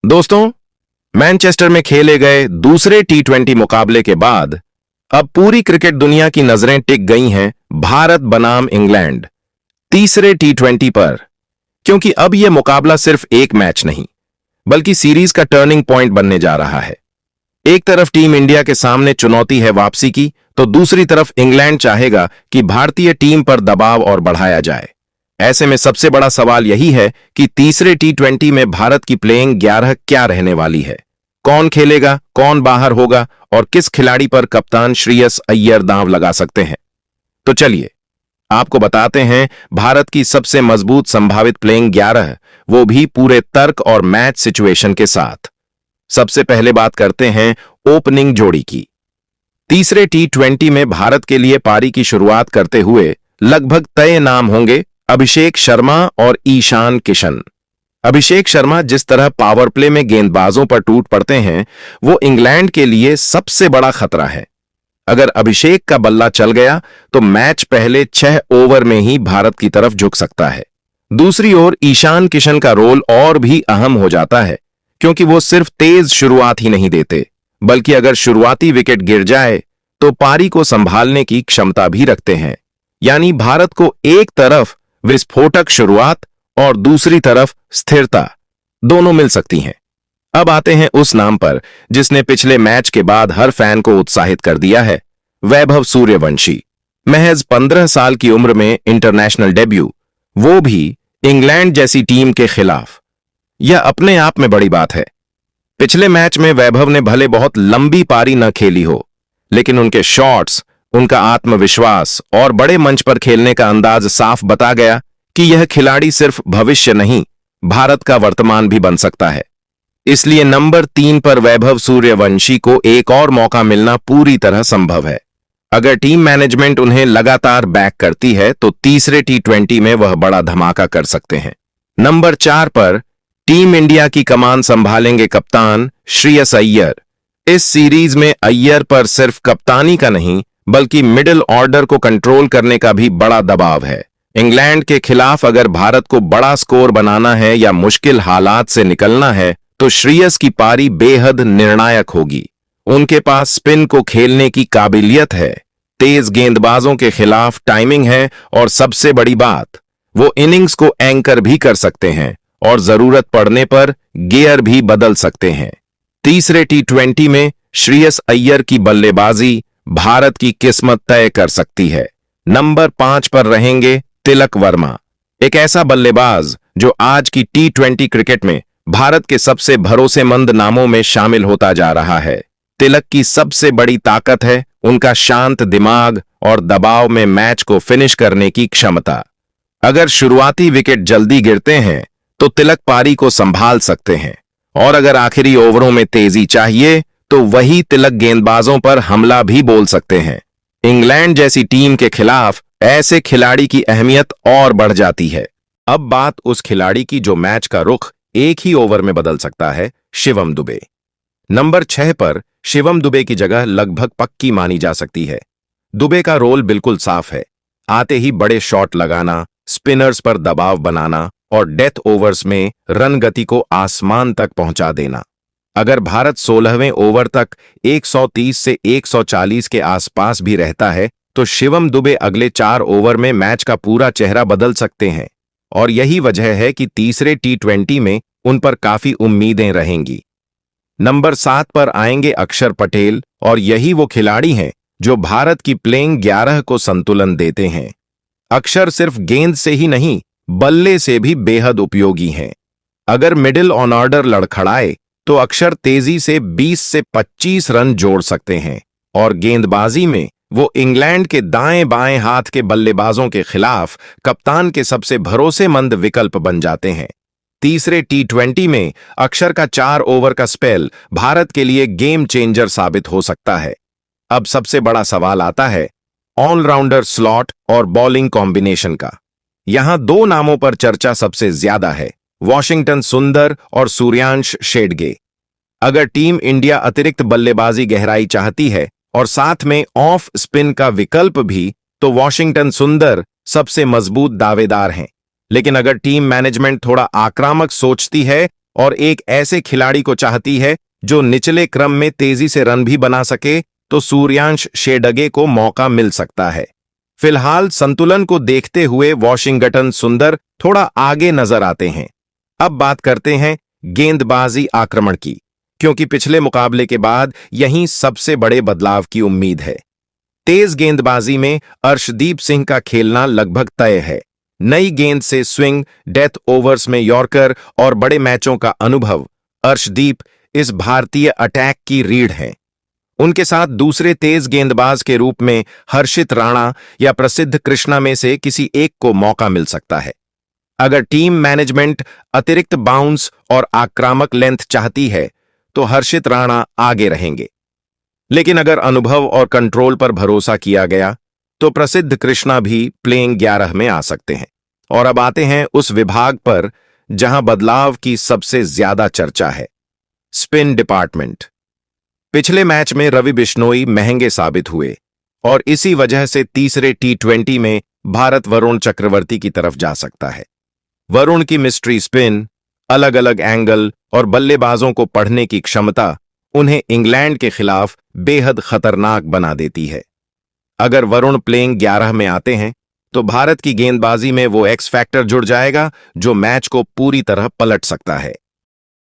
दोस्तों, मैनचेस्टर में खेले गए दूसरे टी20 मुकाबले के बाद अब पूरी क्रिकेट दुनिया की नजरें टिक गई हैं भारत बनाम इंग्लैंड तीसरे टी20 पर, क्योंकि अब यह मुकाबला सिर्फ एक मैच नहीं बल्कि सीरीज का टर्निंग पॉइंट बनने जा रहा है। एक तरफ टीम इंडिया के सामने चुनौती है वापसी की, तो दूसरी तरफ इंग्लैंड चाहेगा कि भारतीय टीम पर दबाव और बढ़ाया जाए। ऐसे में सबसे बड़ा सवाल यही है कि तीसरे टी20 में भारत की प्लेइंग 11 क्या रहने वाली है। कौन खेलेगा, कौन बाहर होगा और किस खिलाड़ी पर कप्तान श्रेयस अय्यर दांव लगा सकते हैं। तो चलिए आपको बताते हैं भारत की सबसे मजबूत संभावित प्लेइंग 11, वो भी पूरे तर्क और मैच सिचुएशन के साथ। सबसे पहले बात करते हैं ओपनिंग जोड़ी की। तीसरे टी20 में भारत के लिए पारी की शुरुआत करते हुए लगभग तय नाम होंगे अभिषेक शर्मा और ईशान किशन। अभिषेक शर्मा जिस तरह पावर प्ले में गेंदबाजों पर टूट पड़ते हैं, वो इंग्लैंड के लिए सबसे बड़ा खतरा है। अगर अभिषेक का बल्ला चल गया तो मैच पहले 6 ओवर में ही भारत की तरफ झुक सकता है। दूसरी ओर ईशान किशन का रोल और भी अहम हो जाता है, क्योंकि वो सिर्फ तेज शुरुआत ही नहीं देते, बल्कि अगर शुरुआती विकेट गिर जाए तो पारी को संभालने की क्षमता भी रखते हैं। यानी भारत को एक तरफ विस्फोटक शुरुआत और दूसरी तरफ स्थिरता दोनों मिल सकती हैं। अब आते हैं उस नाम पर जिसने पिछले मैच के बाद हर फैन को उत्साहित कर दिया है, वैभव सूर्यवंशी। महज 15 साल की उम्र में इंटरनेशनल डेब्यू, वो भी इंग्लैंड जैसी टीम के खिलाफ। यह अपने आप में बड़ी बात है। पिछले मैच में वैभव ने भले बहुत लंबी पारी न खेली हो, लेकिन उनके शॉट्स, उनका आत्मविश्वास और बड़े मंच पर खेलने का अंदाज साफ बता गया कि यह खिलाड़ी सिर्फ भविष्य नहीं, भारत का वर्तमान भी बन सकता है। इसलिए नंबर 3 पर वैभव सूर्यवंशी को एक और मौका मिलना पूरी तरह संभव है। अगर टीम मैनेजमेंट उन्हें लगातार बैक करती है तो तीसरे टी20 में वह बड़ा धमाका कर सकते हैं। नंबर 4 पर टीम इंडिया की कमान संभालेंगे कप्तान श्रेयस अय्यर। इस सीरीज में अय्यर पर सिर्फ कप्तानी का नहीं बल्कि मिडिल ऑर्डर को कंट्रोल करने का भी बड़ा दबाव है। इंग्लैंड के खिलाफ अगर भारत को बड़ा स्कोर बनाना है या मुश्किल हालात से निकलना है तो श्रेयस की पारी बेहद निर्णायक होगी। उनके पास स्पिन को खेलने की काबिलियत है, तेज गेंदबाजों के खिलाफ टाइमिंग है और सबसे बड़ी बात, वो इनिंग्स को एंकर भी कर सकते हैं और जरूरत पड़ने पर गियर भी बदल सकते हैं। तीसरे टी20 में श्रेयस अय्यर की बल्लेबाजी भारत की किस्मत तय कर सकती है। नंबर 5 पर रहेंगे तिलक वर्मा, एक ऐसा बल्लेबाज जो आज की टी20 क्रिकेट में भारत के सबसे भरोसेमंद नामों में शामिल होता जा रहा है। तिलक की सबसे बड़ी ताकत है उनका शांत दिमाग और दबाव में मैच को फिनिश करने की क्षमता। अगर शुरुआती विकेट जल्दी गिरते हैं तो तिलक पारी को संभाल सकते हैं, और अगर आखिरी ओवरों में तेजी चाहिए तो वही तिलक गेंदबाजों पर हमला भी बोल सकते हैं। इंग्लैंड जैसी टीम के खिलाफ ऐसे खिलाड़ी की अहमियत और बढ़ जाती है। अब बात उस खिलाड़ी की जो मैच का रुख एक ही ओवर में बदल सकता है, शिवम दुबे। नंबर 6 पर शिवम दुबे की जगह लगभग पक्की मानी जा सकती है। दुबे का रोल बिल्कुल साफ है, आते ही बड़े शॉट लगाना, स्पिनर्स पर दबाव बनाना और डेथ ओवर्स में रन गति को आसमान तक पहुंचा देना। अगर भारत 16वें ओवर तक 130 से 140 के आसपास भी रहता है तो शिवम दुबे अगले 4 ओवर में मैच का पूरा चेहरा बदल सकते हैं, और यही वजह है कि तीसरे टी20 में उन पर काफी उम्मीदें रहेंगी। नंबर 7 पर आएंगे अक्षर पटेल, और यही वो खिलाड़ी हैं जो भारत की प्लेइंग 11 को संतुलन देते हैं। अक्षर सिर्फ गेंद से ही नहीं बल्ले से भी बेहद उपयोगी हैं। अगर मिडिल ऑन ऑर्डर लड़खड़ाए तो अक्षर तेजी से 20 से 25 रन जोड़ सकते हैं, और गेंदबाजी में वो इंग्लैंड के दाएं बाएं हाथ के बल्लेबाजों के खिलाफ कप्तान के सबसे भरोसेमंद विकल्प बन जाते हैं। तीसरे टी20 में अक्षर का 4 ओवर का स्पेल भारत के लिए गेम चेंजर साबित हो सकता है। अब सबसे बड़ा सवाल आता है ऑलराउंडर स्लॉट और बॉलिंग कॉम्बिनेशन का। यहां 2 नामों पर चर्चा सबसे ज्यादा है, वॉशिंगटन सुंदर और सूर्यांश शेडगे। अगर टीम इंडिया अतिरिक्त बल्लेबाजी गहराई चाहती है और साथ में ऑफ स्पिन का विकल्प भी, तो वॉशिंगटन सुंदर सबसे मजबूत दावेदार हैं। लेकिन अगर टीम मैनेजमेंट थोड़ा आक्रामक सोचती है और एक ऐसे खिलाड़ी को चाहती है जो निचले क्रम में तेजी से रन भी बना सके, तो सूर्यांश शेडगे को मौका मिल सकता है। फिलहाल संतुलन को देखते हुए वॉशिंगटन सुंदर थोड़ा आगे नजर आते हैं। अब बात करते हैं गेंदबाजी आक्रमण की, क्योंकि पिछले मुकाबले के बाद यहीं सबसे बड़े बदलाव की उम्मीद है। तेज गेंदबाजी में अर्शदीप सिंह का खेलना लगभग तय है। नई गेंद से स्विंग, डेथ ओवर्स में यॉर्कर और बड़े मैचों का अनुभव, अर्शदीप इस भारतीय अटैक की रीढ़ हैं। उनके साथ दूसरे तेज गेंदबाज के रूप में हर्षित राणा या प्रसिद्ध कृष्णा में से किसी एक को मौका मिल सकता है। अगर टीम मैनेजमेंट अतिरिक्त बाउंस और आक्रामक लेंथ चाहती है तो हर्षित राणा आगे रहेंगे, लेकिन अगर अनुभव और कंट्रोल पर भरोसा किया गया तो प्रसिद्ध कृष्णा भी प्लेइंग 11 में आ सकते हैं। और अब आते हैं उस विभाग पर जहां बदलाव की सबसे ज्यादा चर्चा है, स्पिन डिपार्टमेंट। पिछले मैच में रवि बिश्नोई महंगे साबित हुए और इसी वजह से तीसरे टी20 में भारत वरुण चक्रवर्ती की तरफ जा सकता है। वरुण की मिस्ट्री स्पिन, अलग अलग एंगल और बल्लेबाजों को पढ़ने की क्षमता उन्हें इंग्लैंड के खिलाफ बेहद खतरनाक बना देती है। अगर वरुण प्लेइंग 11 में आते हैं तो भारत की गेंदबाजी में वो एक्स फैक्टर जुड़ जाएगा जो मैच को पूरी तरह पलट सकता है।